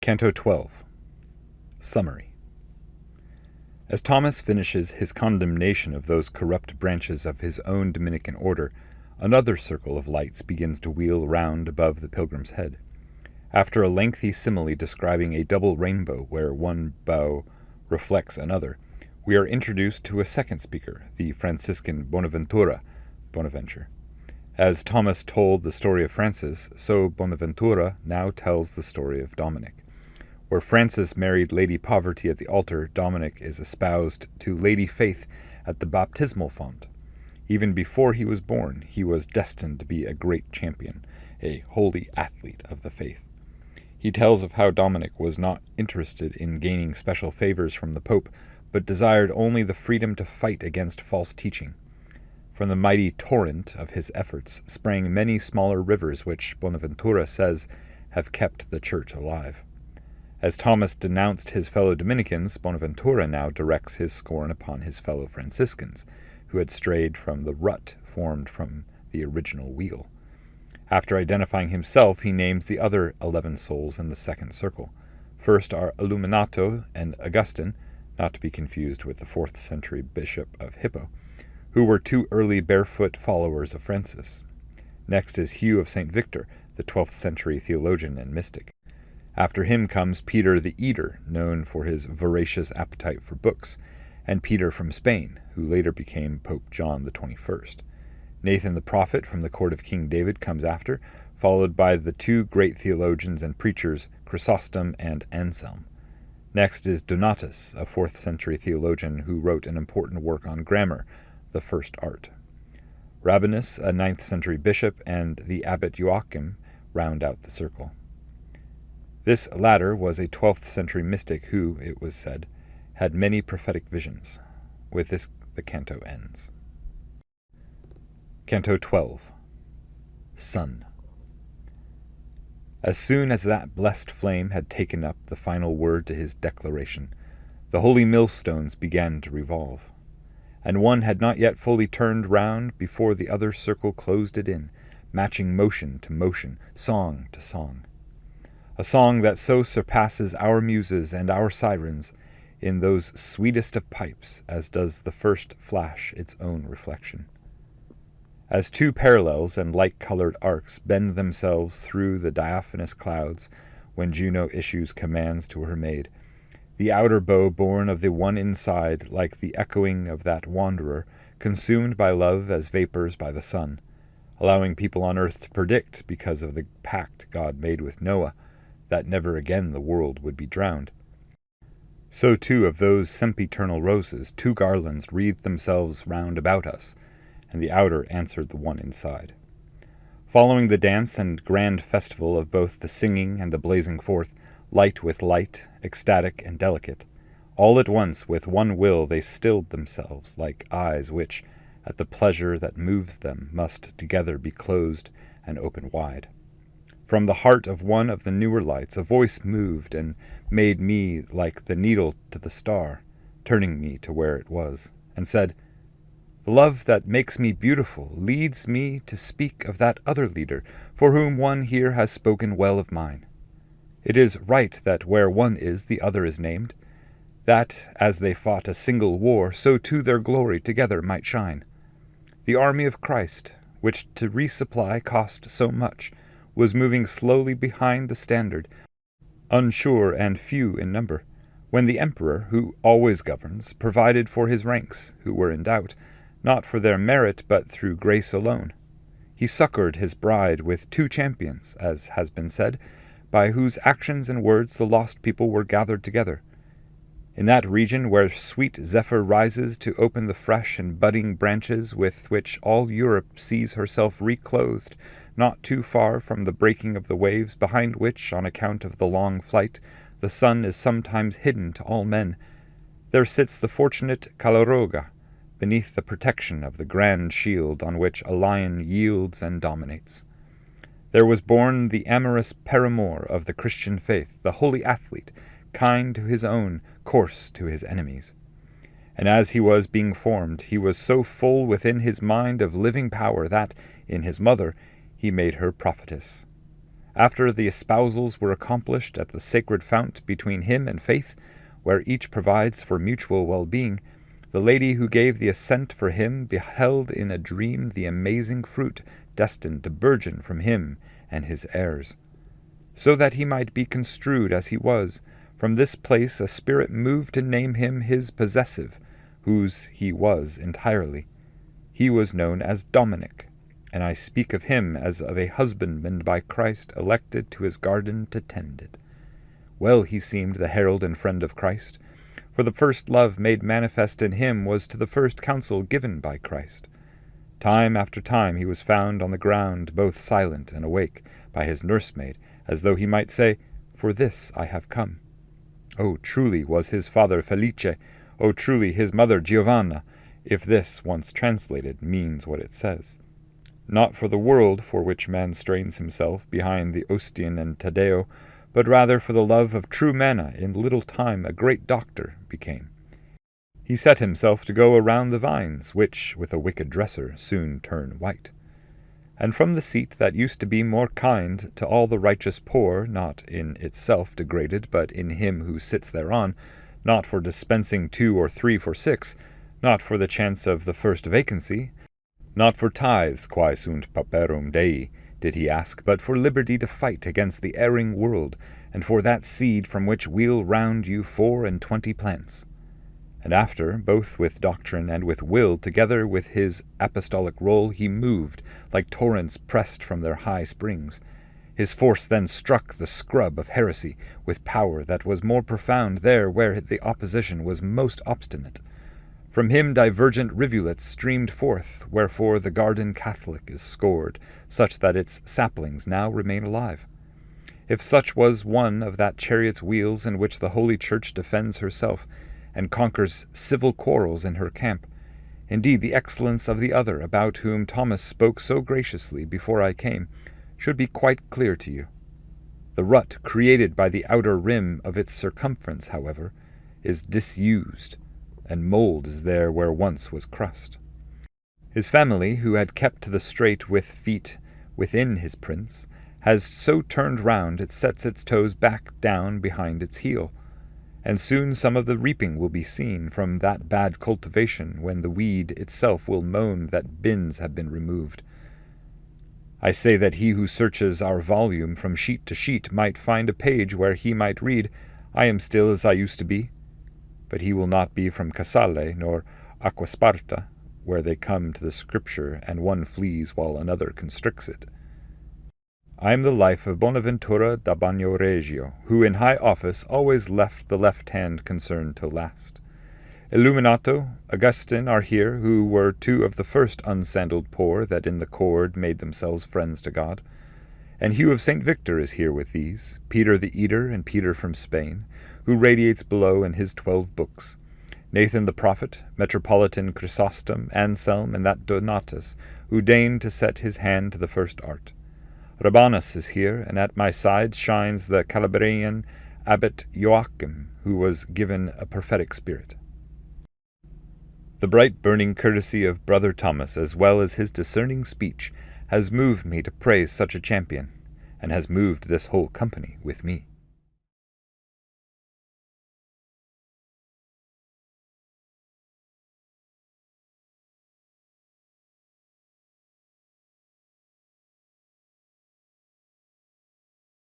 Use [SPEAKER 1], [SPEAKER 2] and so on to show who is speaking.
[SPEAKER 1] Canto 12. Summary. As Thomas finishes his condemnation of those corrupt branches of his own Dominican order, another circle of lights begins to wheel round above the pilgrim's head. After a lengthy simile describing a double rainbow where one bow reflects another, we are introduced to a second speaker, the Franciscan Bonaventura, Bonaventure. As Thomas told the story of Francis, so Bonaventura now tells the story of Dominic. Where Francis married Lady Poverty at the altar, Dominic is espoused to Lady Faith at the baptismal font. Even before he was born, he was destined to be a great champion, a holy athlete of the faith. He tells of how Dominic was not interested in gaining special favors from the Pope, but desired only the freedom to fight against false teaching. From the mighty torrent of his efforts sprang many smaller rivers which, Bonaventura says, have kept the Church alive. As Thomas denounced his fellow Dominicans, Bonaventura now directs his scorn upon his fellow Franciscans, who had strayed from the rut formed from the original wheel. After identifying himself, he names the other 11 souls in the second circle. First are Illuminato and Augustine, not to be confused with the 4th century bishop of Hippo, who were 2 early barefoot followers of Francis. Next is Hugh of St. Victor, the 12th century theologian and mystic. After him comes Peter the Eater, known for his voracious appetite for books, and Peter from Spain, who later became Pope John the 21st. Nathan the prophet from the court of King David comes after, followed by the 2 great theologians and preachers, Chrysostom and Anselm. Next is Donatus, a 4th century theologian who wrote an important work on grammar, the first art. Rabanus, a 9th century bishop, and the abbot Joachim round out the circle. This latter was a 12th century mystic who, it was said, had many prophetic visions. With this, the canto ends. Canto 12. Sun. As soon as that blessed flame had taken up the final word to his declaration, the holy millstones began to revolve, and one had not yet fully turned round before the other circle closed it in, matching motion to motion, song to song. A song that so surpasses our muses and our sirens in those sweetest of pipes as does the first flash its own reflection. As 2 parallels and like-colored arcs bend themselves through the diaphanous clouds when Juno issues commands to her maid, the outer bow born of the one inside, like the echoing of that wanderer, consumed by love as vapors by the sun, allowing people on earth to predict, because of the pact God made with Noah, that never again the world would be drowned. So too of those sempiternal roses 2 garlands wreathed themselves round about us, and the outer answered the one inside. Following the dance and grand festival of both the singing and the blazing forth, light with light, ecstatic and delicate, all at once with one will they stilled themselves, like eyes which, at the pleasure that moves them, must together be closed and open wide. From the heart of one of the newer lights a voice moved and made me like the needle to the star, turning me to where it was, and said, "The love that makes me beautiful leads me to speak of that other leader, for whom one here has spoken well of mine. It is right that where one is, the other is named, that, as they fought a single war, so too their glory together might shine. The army of Christ, which to resupply cost so much, was moving slowly behind the standard, unsure and few in number, when the emperor, who always governs, provided for his ranks, who were in doubt, not for their merit but through grace alone. He succored his bride with 2 champions, as has been said, by whose actions and words the lost people were gathered together. In that region where sweet zephyr rises to open the fresh and budding branches with which all Europe sees herself reclothed, not too far from the breaking of the waves, behind which, on account of the long flight, the sun is sometimes hidden to all men, there sits the fortunate Caloroga, beneath the protection of the grand shield on which a lion yields and dominates. There was born the amorous paramour of the Christian faith, the holy athlete, kind to his own, coarse to his enemies. And as he was being formed, he was so full within his mind of living power that, in his mother, he made her prophetess. After the espousals were accomplished at the sacred fount between him and Faith, where each provides for mutual well-being, the lady who gave the assent for him beheld in a dream the amazing fruit destined to burgeon from him and his heirs. So that he might be construed as he was, from this place a spirit moved to name him his possessive, whose he was entirely. He was known as Dominic, and I speak of him as of a husbandman by Christ elected to his garden to tend it. Well he seemed the herald and friend of Christ, for the first love made manifest in him was to the first counsel given by Christ. Time after time he was found on the ground, both silent and awake, by his nursemaid, as though he might say, "For this I have come." Oh, truly was his father Felice, oh, truly his mother Giovanna, if this, once translated, means what it says. Not for the world for which man strains himself behind the Ostian and Taddeo, but rather for the love of true manna in little time a great doctor became. He set himself to go around the vines, which, with a wicked dresser, soon turn white. And from the seat that used to be more kind to all the righteous poor, not in itself degraded, but in him who sits thereon, not for dispensing 2 or 3 for 6, not for the chance of the first vacancy, not for tithes, quae sunt pauperum Dei, did he ask, but for liberty to fight against the erring world, and for that seed from which wheel round you 24 plants. And after, both with doctrine and with will, together with his apostolic roll, he moved, like torrents pressed from their high springs. His force then struck the scrub of heresy with power that was more profound there where the opposition was most obstinate. From him divergent rivulets streamed forth, wherefore the garden Catholic is scored, such that its saplings now remain alive. If such was one of that chariot's wheels in which the Holy Church defends herself, and conquers civil quarrels in her camp, indeed the excellence of the other, about whom Thomas spoke so graciously before I came, should be quite clear to you. The rut created by the outer rim of its circumference, however, is disused, and mold is there where once was crust. His family, who had kept to the straight with feet within his prince, has so turned round it sets its toes back down behind its heel, and soon some of the reaping will be seen from that bad cultivation when the weed itself will moan that bins have been removed. I say that he who searches our volume from sheet to sheet might find a page where he might read, "I am still as I used to be," but he will not be from Casale nor Acquasparta, where they come to the Scripture and one flees while another constricts it. I am the life of Bonaventura da Bagnoregio, who in high office always left the left-hand concern till last. Illuminato, Augustine are here, who were 2 of the first unsandaled poor that in the cord made themselves friends to God. And Hugh of St. Victor is here with these, Peter the Eater and Peter from Spain, who radiates below in his 12 books, Nathan the Prophet, Metropolitan Chrysostom, Anselm, and that Donatus, who deigned to set his hand to the first art. Rabanus is here, and at my side shines the Calabrian abbot Joachim, who was given a prophetic spirit. The bright burning courtesy of Brother Thomas, as well as his discerning speech, has moved me to praise such a champion, and has moved this whole company with me.